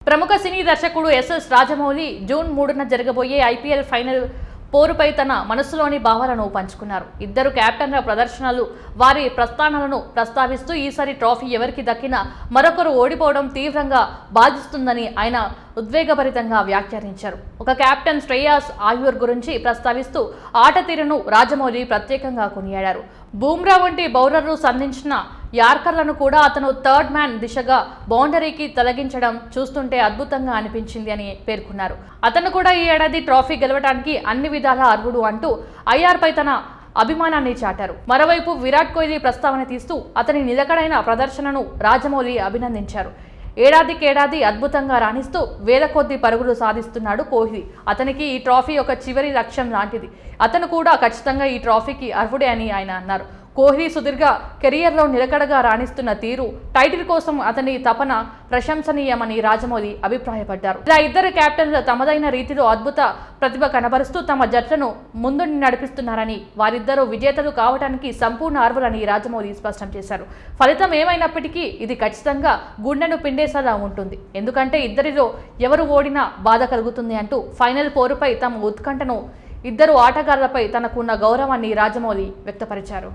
ప్రముఖ సినీ దర్శకుడు SS Rajamouli June 3న జరగబోయే ఐపీఎల్ ఫైనల్ పోరుపై తన మనసులోని భావాలను పంచుకున్నారు. ఇద్దరు కెప్టెన్ల ప్రదర్శనలు, వారి ప్రస్థానాలను ప్రస్తావిస్తూ ఈసారి ట్రోఫీ ఎవరికి దక్కినా మరొకరు ఓడిపోవడం తీవ్రంగా బాధిస్తుందని ఆయన ఉద్వేగభరితంగా వ్యాఖ్యానించారు. ఒక కెప్టెన్ శ్రేయాస్ అయ్యర్ గురించి ప్రస్తావిస్తూ ఆట తీరును రాజమౌళి ప్రత్యేకంగా కొనియాడారు. బూమ్రా వంటి బౌలర్లు సంధించిన యార్కర్లను కూడా అతను థర్డ్ మ్యాన్ దిశగా బౌండరీకి తొలగించడం చూస్తుంటే అద్భుతంగా అనిపించింది అని పేర్కొన్నారు. అతను కూడా ఈ ఏడాది ట్రోఫీ గెలవడానికి అన్ని విధాలా అర్హుడు అంటూ ఐఆర్పై తన అభిమానాన్ని చాటారు. మరోవైపు విరాట్ కోహ్లీ ప్రస్తావన తీస్తూ అతని నిలకడైన ప్రదర్శనను రాజమౌళి అభినందించారు. ఏడాదికేడాది అద్భుతంగా రాణిస్తూ వేల కొద్ది పరుగులు సాధిస్తున్నాడు కోహ్లీ. అతనికి ఈ ట్రోఫీ ఒక చివరి లక్ష్యం లాంటిది. అతను కూడా ఖచ్చితంగా ఈ ట్రోఫీకి అర్హుడే అని ఆయన అన్నారు. కోహ్లీ సుదీర్ఘ కెరియర్లో నిలకడగా రాణిస్తున్న తీరు, టైటిల్ కోసం అతని తపన ప్రశంసనీయమని రాజమౌళి అభిప్రాయపడ్డారు. ఇలా ఇద్దరు కెప్టెన్లు తమదైన రీతిలో అద్భుత ప్రతిభ కనబరుస్తూ తమ జట్లను ముందుండి నడిపిస్తున్నారని, వారిద్దరూ విజేతలు కావడానికి సంపూర్ణ అర్హులని రాజమౌళి స్పష్టం చేశారు. ఫలితం ఏమైనప్పటికీ ఇది ఖచ్చితంగా గుండెను పిండేసేలా ఉంటుంది. ఎందుకంటే ఇద్దరిలో ఎవరు ఓడినా బాధ కలుగుతుంది అంటూ ఫైనల్ పోరుపై తమ ఉత్కంఠను, ఇద్దరు ఆటగాళ్లపై తనకున్న గౌరవాన్ని రాజమౌళి వ్యక్తపరిచారు.